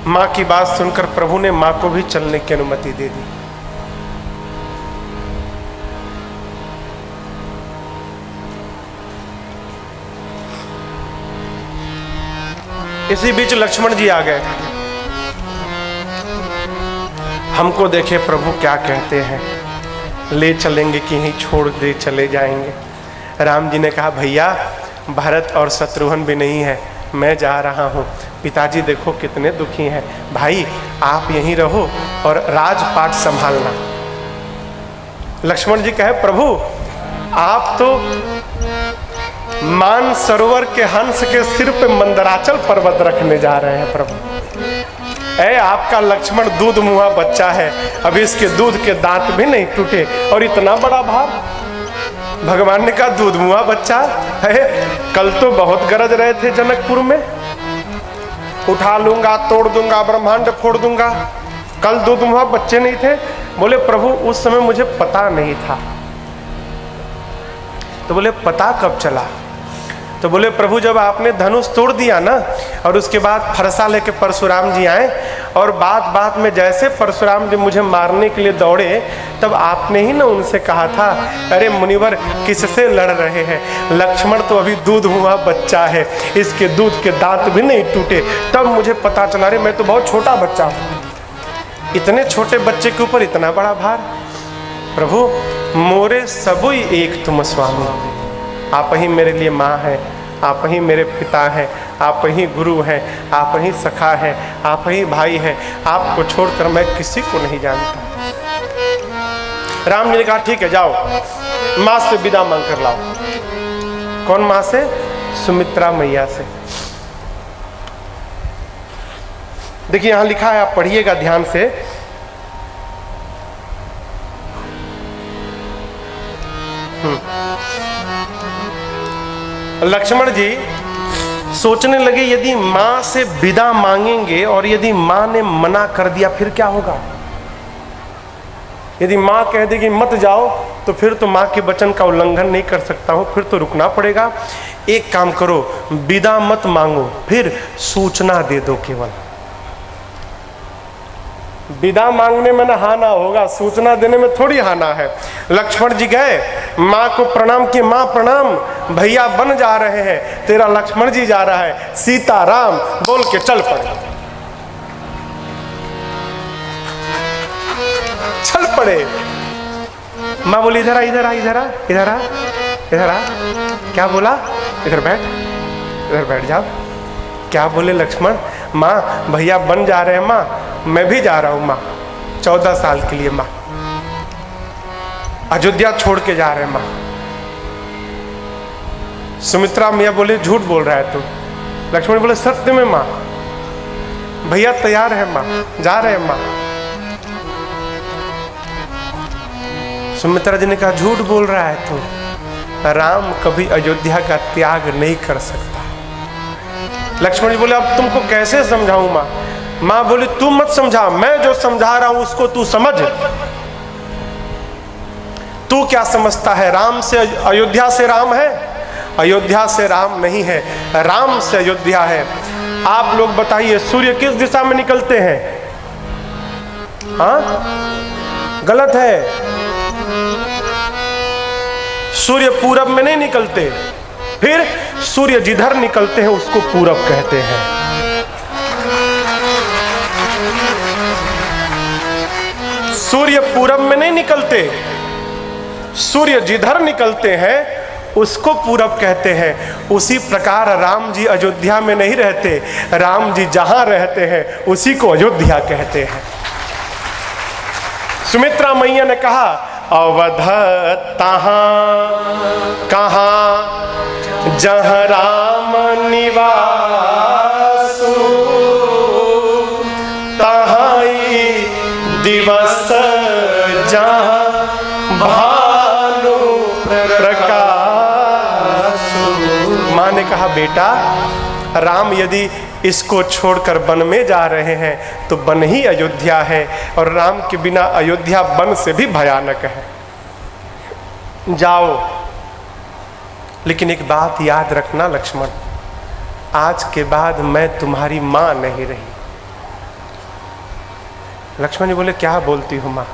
माँ की बात सुनकर प्रभु ने माँ को भी चलने की अनुमति दे दी। इसी बीच लक्ष्मण जी आ गए, हमको देखे प्रभु क्या कहते हैं, ले चलेंगे कि यहीं छोड़ दे चले जाएंगे। राम जी ने कहा भैया भरत और शत्रुघ्न भी नहीं है, मैं जा रहा हूँ, पिताजी देखो कितने दुखी हैं, भाई आप यहीं रहो और राजपाट संभालना। लक्ष्मण जी कहे प्रभु आप तो मान सरोवर के हंस के सिर पे मंदराचल पर्वत रखने जा रहे हैं प्रभु। ऐ आपका लक्ष्मण दूध मुहा बच्चा है, अभी इसके दूध के दांत भी नहीं टूटे और इतना बड़ा भार। भगवान ने कहा दूध मुहा बच्चा है, कल तो बहुत गरज रहे थे जनकपुर में, उठा लूंगा तोड़ दूंगा ब्रह्मांड फोड़ दूंगा, कल दूध मुहा बच्चे नहीं थे। बोले प्रभु उस समय मुझे पता नहीं था। तो बोले पता कब चला? तो बोले प्रभु जब आपने धनुष तोड़ दिया ना, और उसके बाद फरसा लेके परशुराम जी आए, और बात में जैसे परशुराम जी मुझे मारने के लिए दौड़े, तब आपने ही ना उनसे कहा था अरे मुनिवर किससे लड़ रहे हैं, लक्ष्मण तो अभी दूध हुआ बच्चा है, इसके दूध के दांत भी नहीं टूटे। तब मुझे पता चला अरे मैं तो बहुत छोटा बच्चा हूँ, इतने छोटे बच्चे के ऊपर इतना बड़ा भार। प्रभु मोरे सबुई एक तुम स्वामी, आप ही मेरे लिए माँ हैं, आप ही मेरे पिता हैं, आप ही गुरु हैं, आप ही सखा हैं, आप ही भाई हैं, आपको छोड़कर मैं किसी को नहीं जानता। राम जी ने कहा ठीक है जाओ, माँ से विदा मांग कर लाओ। कौन माँ से? सुमित्रा मैया से। देखिए यहां लिखा है, आप पढ़िएगा ध्यान से। लक्ष्मण जी सोचने लगे यदि मां से विदा मांगेंगे और यदि मां ने मना कर दिया फिर क्या होगा? यदि मां कह देगी मत जाओ तो फिर तो माँ के वचन का उल्लंघन नहीं कर सकता हूँ, फिर तो रुकना पड़ेगा। एक काम करो, विदा मत मांगो, फिर सूचना दे दो केवल। विदा मांगने में ना हाना होगा, सूचना देने में थोड़ी हाना है। लक्ष्मण जी गए, माँ को प्रणाम किए, माँ प्रणाम, भैया बन जा रहे हैं, तेरा लक्ष्मण जी जा रहा है, सीताराम बोल के चल पड़े। चल पड़े। माँ बोली इधर आ, इधर आ, इधर आ, इधर आ, इधर आ। क्या बोला? इधर बैठ, इधर बैठ जाओ। क्या बोले लक्ष्मण? माँ भैया बन जा रहे हैं माँ, मैं भी जा रहा हूँ माँ, 14 साल के लिए माँ, अयोध्या छोड़ के जा रहे हैं माँ। सुमित्रा मैया बोले झूठ बोल रहा है तू। लक्ष्मण बोले सत्य में माँ, भैया तैयार है माँ, जा रहे हैं माँ। सुमित्रा जी ने कहा झूठ बोल रहा है तू, राम कभी अयोध्या का त्याग नहीं कर सकता। लक्ष्मण जी बोले अब तुमको कैसे समझाऊं माँ? माँ बोली तू मत समझा, मैं जो समझा रहा हूं उसको तू समझ। तू क्या समझता है? राम से अयोध्या से राम है? अयोध्या से राम नहीं है, राम से अयोध्या है। आप लोग बताइए सूर्य किस दिशा में निकलते हैं? हाँ, गलत है। सूर्य पूरब में नहीं निकलते, फिर सूर्य जिधर निकलते हैं उसको पूरब कहते हैं। सूर्य पूरब में नहीं निकलते, सूर्य जिधर निकलते हैं उसको पूरब कहते हैं। उसी प्रकार राम जी अयोध्या में नहीं रहते, राम जी जहां रहते हैं उसी को अयोध्या कहते हैं। सुमित्रा मैया ने कहा अवध तहां कहां जहाँ राम निवासु, तहाई दिवस जहाँ भानु प्रकाशु। माँ ने कहा बेटा राम यदि इसको छोड़कर वन में जा रहे हैं तो वन ही अयोध्या है, और राम के बिना अयोध्या वन से भी भयानक है। जाओ, लेकिन एक बात याद रखना लक्ष्मण, आज के बाद मैं तुम्हारी माँ नहीं रही। लक्ष्मण जी बोले क्या बोलती हो माँ,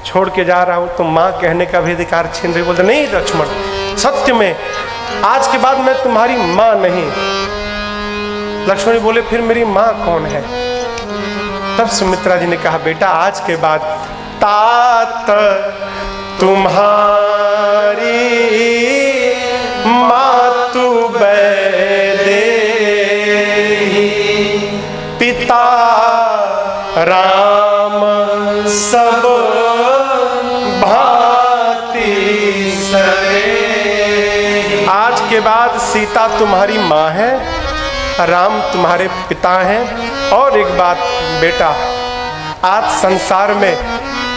छोड़ के जा रहा हूं तो माँ कहने का भी अधिकार छीन रही। बोलते नहीं लक्ष्मण, सत्य में आज के बाद मैं तुम्हारी माँ नहीं। लक्ष्मण जी बोले फिर मेरी माँ कौन है? तब सुमित्रा जी ने कहा बेटा आज के बाद तात तुम्हारी मातु वैदेही, पिता राम सब भांति सरे। आज के बाद सीता तुम्हारी माँ है, राम तुम्हारे पिता हैं। और एक बात बेटा, आज संसार में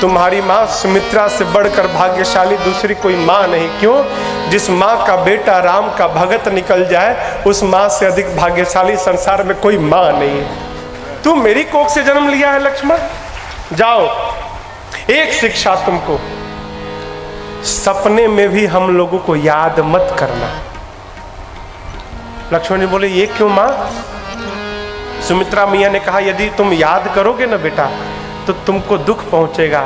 तुम्हारी माँ सुमित्रा से बढ़कर भाग्यशाली दूसरी कोई माँ नहीं। क्यों? जिस माँ का बेटा राम का भगत निकल जाए उस माँ से अधिक भाग्यशाली संसार में कोई माँ नहीं है। तू मेरी कोख से जन्म लिया है लक्ष्मण। जाओ, एक शिक्षा तुमको, सपने में भी हम लोगों को याद मत करना। लक्ष्मण जी बोले ये क्यों माँ? सुमित्रा मैया ने कहा यदि तुम याद करोगे ना बेटा तो तुमको दुख पहुंचेगा,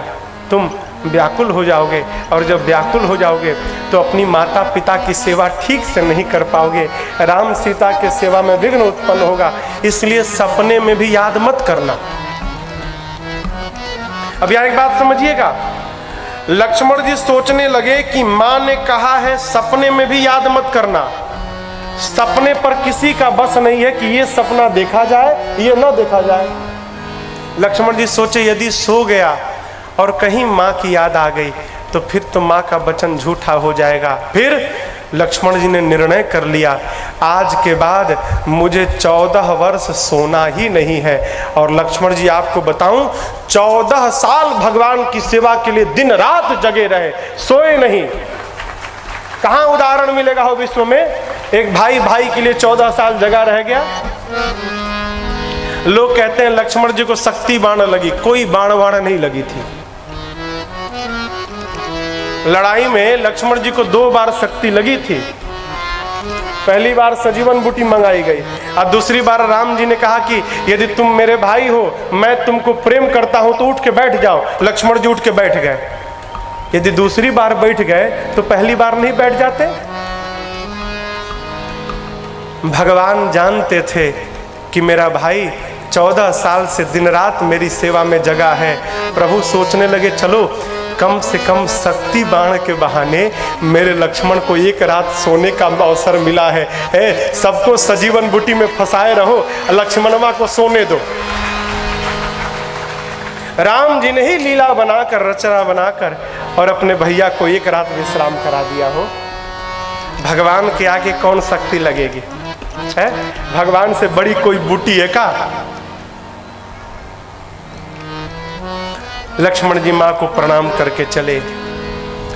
तुम व्याकुल हो जाओगे, और जब व्याकुल हो जाओगे तो अपनी माता पिता की सेवा ठीक से नहीं कर पाओगे, राम सीता के सेवा में विघ्न उत्पन्न होगा, इसलिए सपने में भी याद मत करना। अब यहाँ एक बात समझिएगा, लक्ष्मण जी सोचने लगे कि माँ ने कहा है सपने में भी याद मत करना। सपने पर किसी का बस नहीं है कि ये सपना देखा जाए ये ना देखा जाए। लक्ष्मण जी सोचे यदि सो गया और कहीं माँ की याद आ गई तो फिर तो माँ का वचन झूठा हो जाएगा। फिर लक्ष्मण जी ने निर्णय कर लिया आज के बाद मुझे 14 वर्ष सोना ही नहीं है। और लक्ष्मण जी आपको बताऊं 14 साल भगवान की सेवा के लिए दिन रात जगे रहे, सोए नहीं। कहाँ उदाहरण मिलेगा हो विश्व में एक भाई भाई के लिए 14 साल जगा रह गया। लोग कहते हैं लक्ष्मण जी को शक्ति बाण लगी, कोई बाण नहीं लगी थी। लड़ाई में लक्ष्मण जी को 2 बार शक्ति लगी थी। पहली बार सजीवन बूटी मंगाई गई और दूसरी बार राम जी ने कहा कि यदि तुम मेरे भाई हो, मैं तुमको प्रेम करता हूं तो उठ के बैठ जाओ। लक्ष्मण जी उठ के बैठ गए। यदि दूसरी बार बैठ गए तो पहली बार नहीं बैठ जाते। भगवान जानते थे कि मेरा भाई 14 साल से दिन रात मेरी सेवा में जगा है। प्रभु सोचने लगे चलो कम से कम शक्ति बाण के बहाने मेरे लक्ष्मण को एक रात सोने का अवसर मिला है। सबको सजीवन बूटी में फंसाए रहो, लक्ष्मणवा को सोने दो। राम जी ने ही लीला बनाकर, रचना बनाकर और अपने भैया को एक रात विश्राम करा दिया हो। भगवान के आगे कौन शक्ति लगेगी है? भगवान से बड़ी कोई बूटी है का? लक्ष्मण जी माँ को प्रणाम करके चले।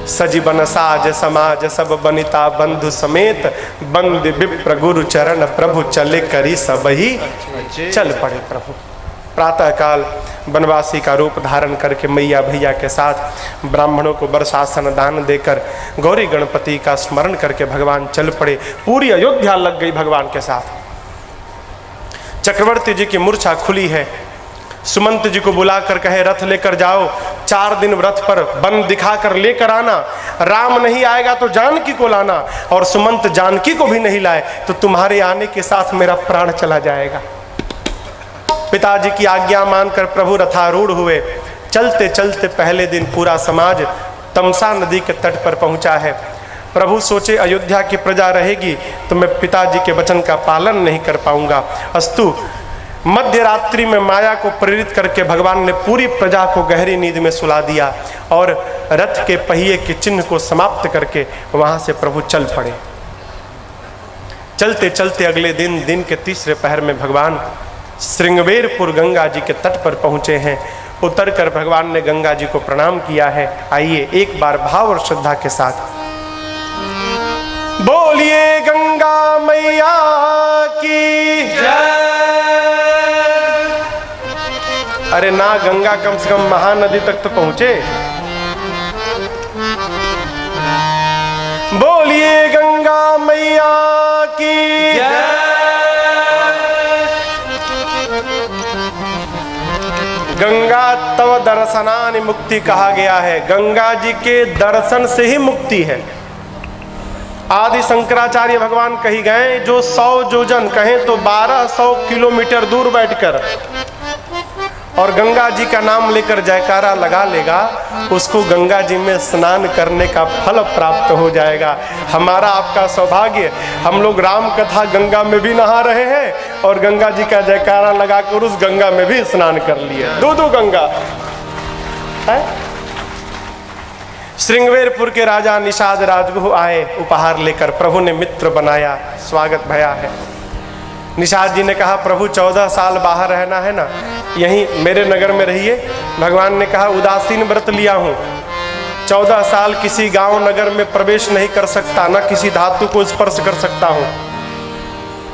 सजीवन साज समाज सब बनिता बंधु समेत, बंद विप्र गुरु चरण प्रभु चले करी सब ही चल पड़े। प्रभु प्रातः काल वनवासी का रूप धारण करके मैया भैया के साथ ब्राह्मणों को वर्षासन दान देकर गौरी गणपति का स्मरण करके भगवान चल पड़े। पूरी अयोध्या लग गई भगवान के साथ। चक्रवर्ती जी की मूर्छा खुली है। सुमंत जी को बुलाकर कहे रथ लेकर जाओ, 4 दिन रथ पर बन दिखाकर लेकर आना। राम नहीं आएगा तो जानकी को लाना, और सुमंत जानकी को भी नहीं लाए तो तुम्हारे आने के साथ मेरा प्राण चला जाएगा। पिताजी की आज्ञा मानकर प्रभु रथारूढ़ हुए। चलते चलते पहले दिन पूरा समाज तमसा नदी के तट पर पहुंचा है। प्रभु सोचे अयोध्या की प्रजा रहेगी तो मैं पिताजी के वचन का पालन नहीं कर पाऊंगा। अस्तु मध्य रात्रि में माया को प्रेरित करके भगवान ने पूरी प्रजा को गहरी नींद में सुला दिया और रथ के पहिए के चिन्ह को समाप्त करके वहां से प्रभु चल पड़े। चलते चलते अगले दिन के तीसरे पहर में भगवान श्रृंगवेरपुर गंगा जी के तट पर पहुंचे हैं। उतरकर भगवान ने गंगा जी को प्रणाम किया है। आइए एक बार भाव और श्रद्धा के साथ बोलिए गंगा मैया की जय। अरे ना गंगा कम से कम महानदी तक तो पहुंचे। बोलिए गंगा मैया की जय। गंगा तव दर्शनानि मुक्ति कहा गया है। गंगा जी के दर्शन से ही मुक्ति है। आदि शंकराचार्य भगवान कही गए जो 100 योजन कहें तो 1200 किलोमीटर दूर बैठकर और गंगा जी का नाम लेकर जयकारा लगा लेगा, उसको गंगा जी में स्नान करने का फल प्राप्त हो जाएगा। हमारा आपका सौभाग्य, हम लोग राम कथा गंगा में भी नहा रहे हैं और गंगा जी का जयकारा लगाकर उस गंगा में भी स्नान कर लिए। दो गंगा है। श्रृंगवेरपुर के राजा निषाद राजगुह आए उपहार लेकर। प्रभु ने मित्र बनाया, स्वागत भया है। निषाद जी ने कहा प्रभु 14 साल बाहर रहना है ना, यहीं मेरे नगर में रहिए। भगवान ने कहा उदासीन व्रत लिया हूँ, 14 साल किसी गांव नगर में प्रवेश नहीं कर सकता, न किसी धातु को स्पर्श कर सकता हूँ।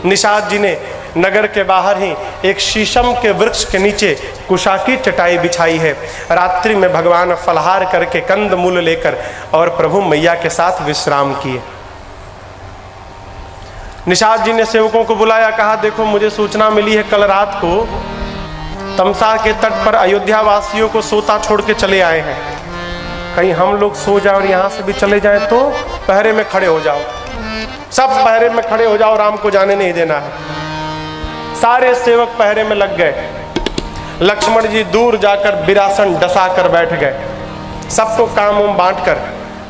निषाद जी ने नगर के बाहर ही एक शीशम के वृक्ष के नीचे कुशा की चटाई बिछाई है। रात्रि में भगवान फलहार करके कंद मूल लेकर और प्रभु मैया के साथ विश्राम किए। निषाद जी ने सेवकों को बुलाया, कहा देखो मुझे सूचना मिली है कल रात को तमसा के तट पर अयोध्या वासियों को सोता छोड़ के चले आए हैं। कहीं हम लोग सो जाए और यहाँ से भी चले जाए तो पहरे में खड़े हो जाओ, सब पहरे में खड़े हो जाओ, राम को जाने नहीं देना है। सारे सेवक पहरे में लग गए। लक्ष्मण जी दूर जाकर बिरासन डसा कर बैठ गए, सबको काम उम बांट कर।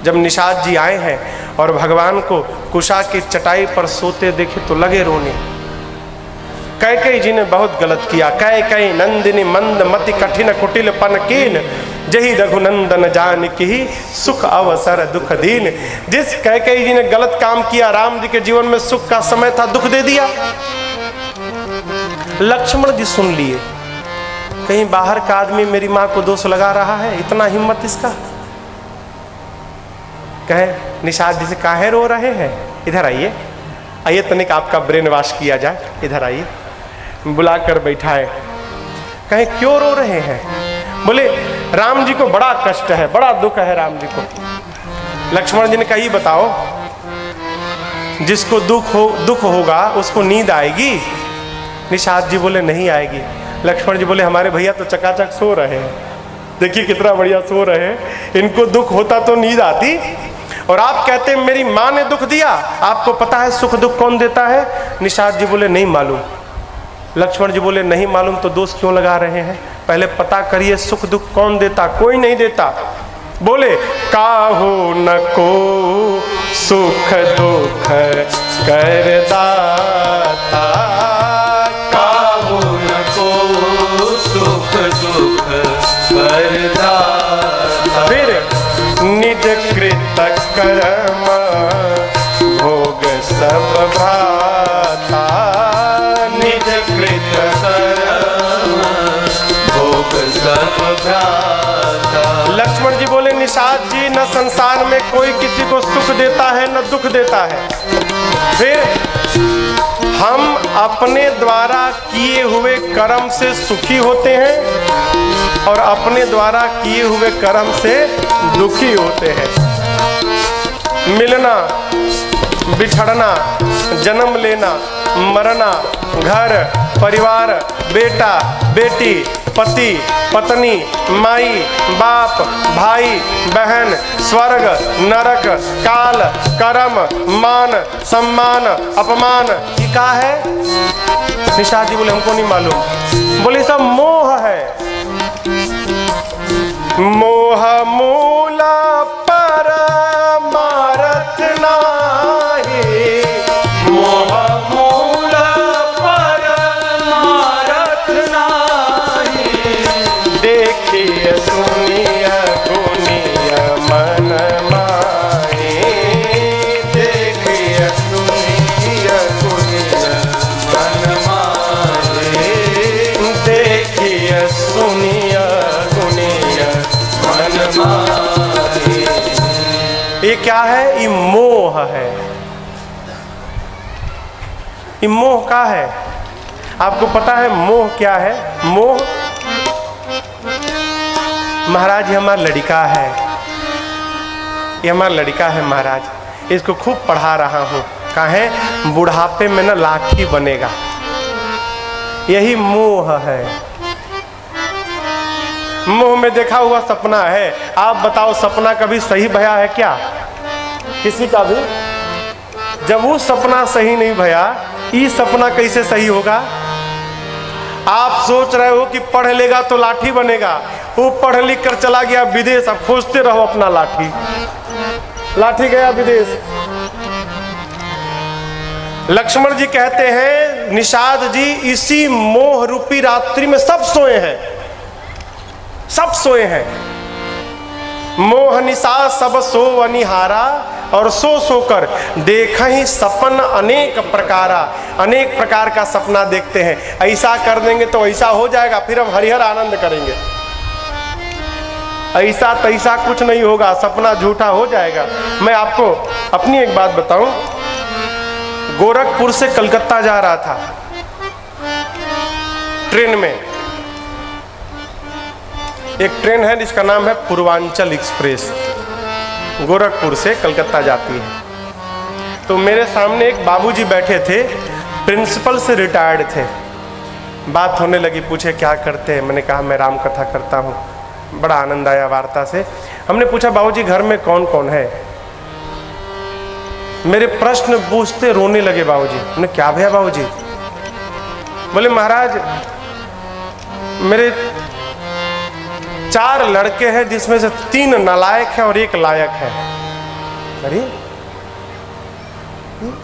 जब निषाद जी आए हैं और भगवान को कुशा की चटाई पर सोते देखे तो लगे रोने। कैकेयी जी ने बहुत गलत किया। कैकेयी नंदिनी मंद मति कठिन कुटिल पनकीन, जही रघुनंदन जानकी सुख अवसर दुख दीन। जिस कैकेयी जी ने गलत काम किया, राम जी के जीवन में सुख का समय था, दुख दे दिया। लक्ष्मण जी सुन लिए, कहीं बाहर का आदमी मेरी माँ को दोष लगा रहा है, इतना हिम्मत इसका। कहे निषाद जी से काहे रो रहे हैं, इधर आइए, आइए तनिक आपका ब्रेन वॉश किया जाए, इधर आइए। बुलाकर बैठाए। कहे क्यों रो रहे हैं? बोले राम जी को बड़ा कष्ट है, बड़ा दुख है राम जी को। लक्ष्मण जी ने कहा, बताओ, जिसको दुख होगा उसको नींद आएगी? निषाद जी बोले नहीं आएगी। लक्ष्मण जी बोले हमारे भैया तो चकाचक सो रहे हैं, देखिए कितना बढ़िया सो रहे हैं, इनको दुख होता तो नींद आती, और आप कहते हैं मेरी माँ ने दुख दिया। आपको पता है सुख दुख कौन देता है? निषाद जी बोले नहीं मालूम। लक्ष्मण जी बोले नहीं मालूम तो दोष क्यों लगा रहे हैं, पहले पता करिए सुख दुख कौन देता। कोई नहीं देता। बोले काहू न को सुख दुख करदाता, काहू न को सुख दुख करदाता। फिर निज कृत कर्म भोग सब भ्राता, निज कृत कर्म भोग सब भ्राता। लक्ष्मण जी बोले निषाद जी न संसार में कोई किसी को सुख देता है न दुख देता है। फिर हम अपने द्वारा किए हुए कर्म से सुखी होते हैं और अपने द्वारा किए हुए कर्म से दुखी होते हैं। मिलना, बिछड़ना, जन्म लेना, मरना, घर परिवार, बेटा बेटी, पति पत्नी, माई बाप, भाई बहन, स्वर्ग नरक, काल कर्म, मान सम्मान, अपमान, ये क्या है? निषाद जी बोले हमको नहीं मालूम। बोले सब मोह है। मोह मूला पर मारत नाही, मोह मूल पर मारत नाही। देखिए सुनिए गुनिया मन माए, देखिए सुनिए गुनिया मन माए। देखिए सुनिए गुनिया मन माए। ये क्या है? ये मोह है। ये मोह का है। आपको पता है मोह क्या है? मोह, महाराज ये हमारा लड़का है, ये हमारा लड़का है महाराज, इसको खूब पढ़ा रहा हूँ, काहे बुढ़ापे में ना लाठी बनेगा। यही मोह है। मोह में देखा हुआ सपना है। आप बताओ सपना कभी सही भया है क्या? किसी का भी? जब वो सपना सही नहीं भया, ये सपना कैसे सही होगा? आप सोच रहे हो कि पढ़ लेगा तो लाठी बनेगा, वो पढ़ लिख कर चला गया विदेश, अब खोजते रहो अपना लाठी। लाठी गया विदेश। लक्ष्मण जी कहते हैं निषाद जी इसी मोह रूपी रात्रि में सब सोए हैं, सब सोए हैं। मोह निशा सब सो अनिहारा, और सो सोकर देख ही सपन अनेक प्रकारा। अनेक प्रकार का सपना देखते हैं, ऐसा कर देंगे तो ऐसा हो जाएगा, फिर हम हरिहर आनंद करेंगे। ऐसा तैसा कुछ नहीं होगा, सपना झूठा हो जाएगा। मैं आपको अपनी एक बात बताऊं, गोरखपुर से कलकत्ता जा रहा था ट्रेन में। एक ट्रेन है जिसका नाम है पूर्वांचल एक्सप्रेस, गोरखपुर से कलकत्ता जाती है। तो मेरे सामने एक बाबूजी बैठे थे, प्रिंसिपल से रिटायर्ड थे। बात होने लगी, पूछे क्या करते हैं? मैंने कहा मैं राम कथा करता हूँ। बड़ा आनंद आया वार्ता से। हमने पूछा बाबूजी घर में कौन कौन है? मेरे प्रश्न पूछते रोने लगे बाबूजी। हमने क्या भैया बाबूजी? बोले महाराज मेरे 4 लड़के हैं जिसमें से 3 नालायक हैं और 1 लायक है। अरे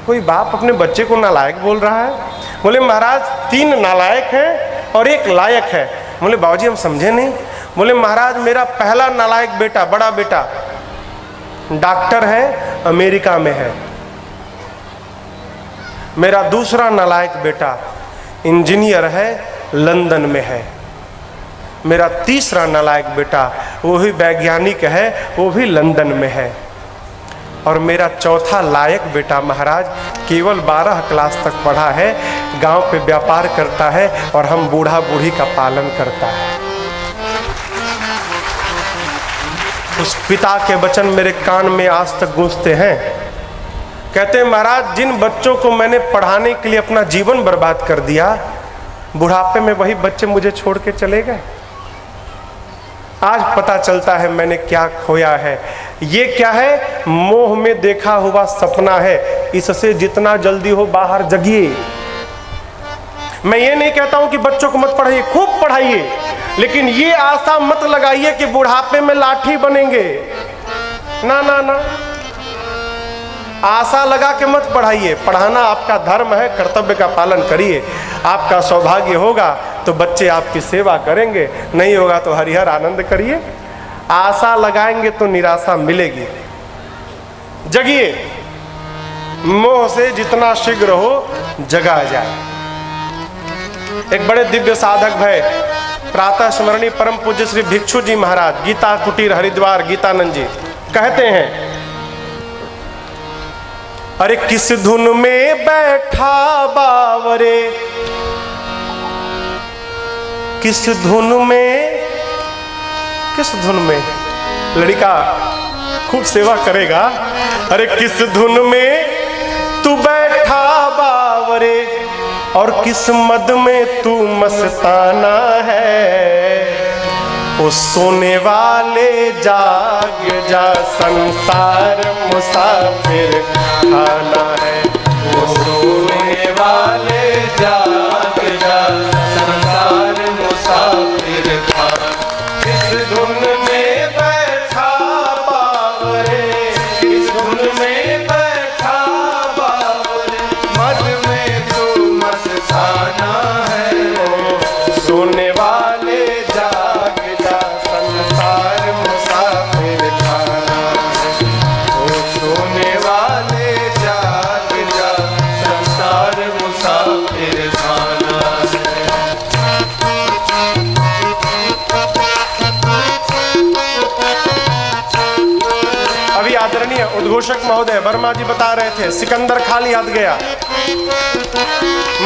कोई बाप अपने बच्चे को नालायक बोल रहा है? बोले महाराज 3 नालायक हैं और 1 लायक है। बोले बाबूजी हम समझे नहीं। बोले महाराज मेरा पहला नालायक बेटा, बड़ा बेटा डॉक्टर है, अमेरिका में है। मेरा दूसरा नालायक बेटा इंजीनियर है, लंदन में है। मेरा तीसरा नालायक बेटा वो भी वैज्ञानिक है, वो भी लंदन में है। और मेरा चौथा लायक बेटा महाराज केवल 12 क्लास तक पढ़ा है, गांव पे व्यापार करता है और हम बूढ़ा बूढ़ी का पालन करता है। उस पिता के वचन मेरे कान में आज तक गूंजते हैं। कहते हैं महाराज, जिन बच्चों को मैंने पढ़ाने के लिए अपना जीवन बर्बाद कर दिया, बुढ़ापे में वही बच्चे मुझे छोड़ के चले गए। आज पता चलता है मैंने क्या खोया है। ये क्या है? मोह में देखा हुआ सपना है। इससे जितना जल्दी हो बाहर जगिए। मैं ये नहीं कहता हूं कि बच्चों को मत पढ़ाइए, खूब पढ़ाइए, लेकिन ये आशा मत लगाइए कि बुढ़ापे में लाठी बनेंगे। ना ना ना, आशा लगा के मत पढ़ाइए। पढ़ाना आपका धर्म है, कर्तव्य का पालन करिए। आपका सौभाग्य होगा तो बच्चे आपकी सेवा करेंगे, नहीं होगा तो हरिहर आनंद करिए। आशा लगाएंगे तो निराशा मिलेगी। जगिए, मोह से जितना शीघ्र हो जगा जाए। एक बड़े दिव्य साधक भय प्रातः स्मरणीय परम पूज्य श्री भिक्षु जी महाराज, गीता कुटीर हरिद्वार, गीतानंद जी कहते हैं, अरे किस धुन में बैठा बावरे, किस धुन में, किस धुन में। लड़का खूब सेवा करेगा। अरे किस धुन में तू बैठा बावरे, और किस मद में तू मस्ताना है। ओ सोने वाले जाग जा, संसार मुसाफिर खाना है। वो सोने वाले जाग जा, संसार मुसाफिर खाना। किस धुन में बैठा बावरे, किस धुन में बैठा बावरे, मद में तू मस्ताना है। ओ सोने वाले जाग जा, संसार मुसाफिर खाना है। वो सोने वाले जाग जा, संसार मुसाफिर खाना है। अभी आदरणीय उद्घोषक महोदय वर्मा जी बता रहे थे, सिकंदर खाली हाथ गया,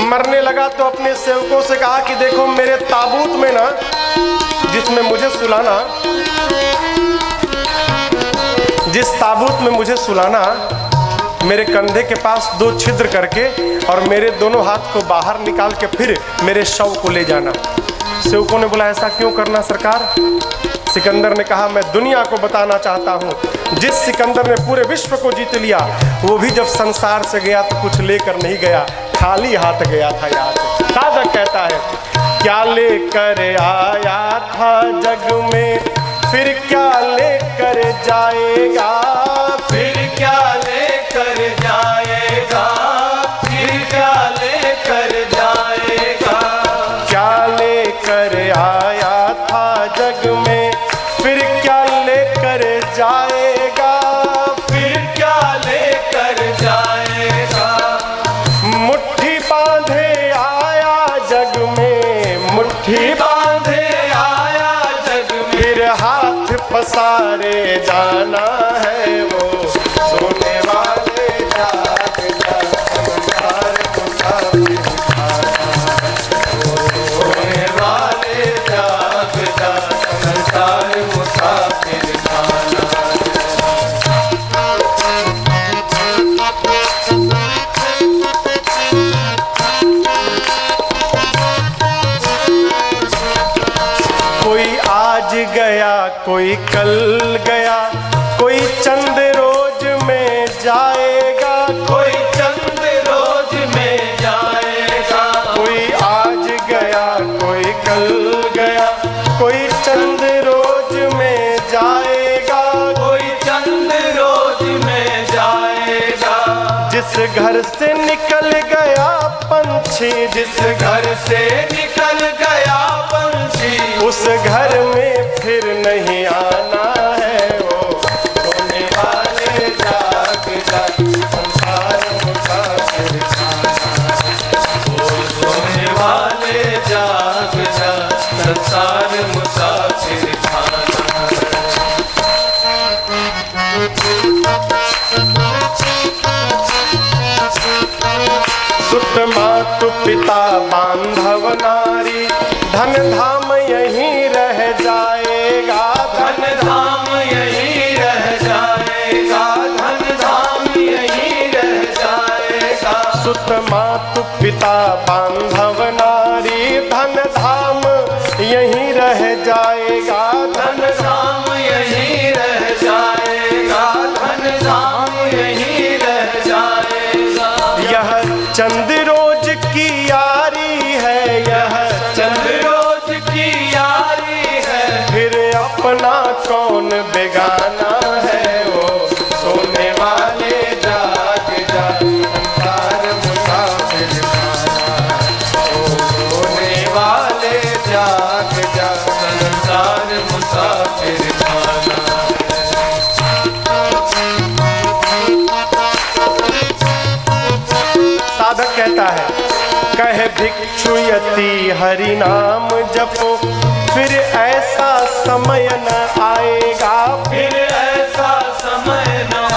मरने लगा तो अपने सेवकों से कहा कि देखो मेरे ताबूत में ना, जिसमें मुझे सुलाना, जिस ताबूत में मुझे सुलाना, मेरे कंधे के पास 2 छिद्र करके और मेरे दोनों हाथ को बाहर निकाल के फिर मेरे शव को ले जाना। सेवकों ने बोला ऐसा क्यों करना सरकार? सिकंदर ने कहा मैं दुनिया को बताना चाहता हूँ, जिस सिकंदर ने पूरे विश्व को जीत लिया, वो भी जब संसार से गया तो कुछ लेकर नहीं गया, खाली हाथ गया था। याद साधक कहता है, क्या लेकर आया था जग में, फिर क्या लेकर जाएगा, फिर क्या लेकर जाएगा, फिर क्या लेकर जाएगा। क्या लेकर आया था जग में, फिर क्या लेकर जाएगा, फिर क्या लेकर जाएगा। मुट्ठी बांधे आया जग में, मुट्ठी बांधे आया जग में, फिर हाथ पसारे जाना है। वो सोने वाले जाग जा, संसार मुसाफिर खाना है। सोने वाले जाग जा, संसार मुसाफिर खाना है। कोई आज गया कोई कल गया, कोई चंद रोज में जाएगा, कोई चंद रोज में जाएगा। कोई आज गया कोई कल गया, कोई चंद रोज में जाएगा, कोई चंद रोज में जाएगा। जिस घर से निकल गया पंछी, जिस घर से निकल गया पंछी, उस घर में फिर नहीं आना है। वो सोने वाले जाग जा, संसार मुसाफिर खाना है। वो सोने वाले जाग जा, संसार मुसाफिर खाना है। सुत मातु पिता बांधव नारी, धन धाम यहीं रह जाएगा, धन धाम यहीं सुत मातु पिता बांधव नारी, धन धाम यहीं रह जाएगा, धन धाम यहीं रह जाएगा, धन धाम यहीं रह जाएगा। यह चंद रोज की यारी है, यह चंद रोज की यारी है, फिर अपना कौन बेगाना है। वो सोने वाले जाग जा, संसार मुसाफिर खाना। ओ सोने वाले जाग जा, संसार मुसाफिर खाना। साधक कहता है, कहे भिक्षु यति हरि नाम जपो, फिर ऐसा समय न आएगा, फिर ऐसा समय न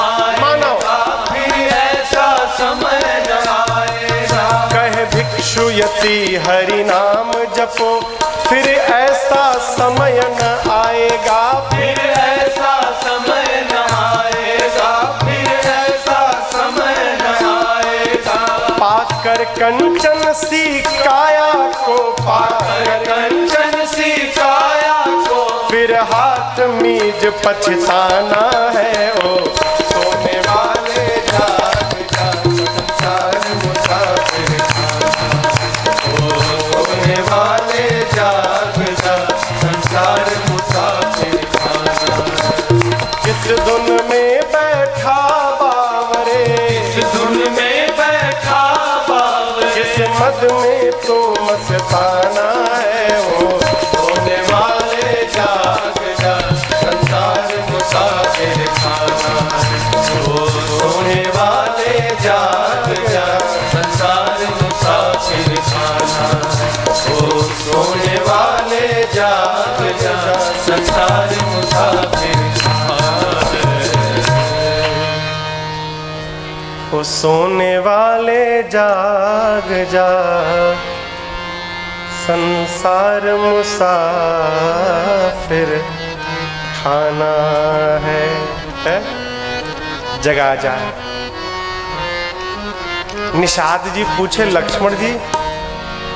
मानो। आएगा, फिर ऐसा समय न आएगा। कहे भिक्षु यति हरि नाम जपो, फिर ऐसा समय न आएगा, फिर ऐसा समय न आएगा, फिर ऐसा समय न आएगा। पाकर कंचन सी काया को, पाकर कंचन सी काया को, फिर हाथ मीज पछताना है। ओ सोने वाले जाग जा, संसार मुसाफिर खाना। ओ सोने वाले जाग जा, संसार मुसाफिर खाना। किस धुन में बैठा बावरे, इस धुन में बैठा बावरे, किस मद में तो मस्ताना है। वो सोने वाले जाग जा, संसार मुसाफिर खाना। ओ सोने वाले जाग जा, संसार मुसाफिर खाना। ओ सोने वाले जाग जा, संसार मुसाफिर खाना। ओ सोने वाले जाग जा, संसार मुसाफिर खाना है। जगा जाए। निषाद जी पूछे, लक्ष्मण जी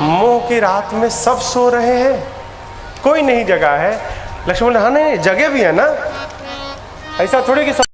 मोह की रात में सब सो रहे हैं, कोई नहीं जगा है। लक्ष्मण, हाँ नहीं जगे भी है ना, ऐसा थोड़ी कि सब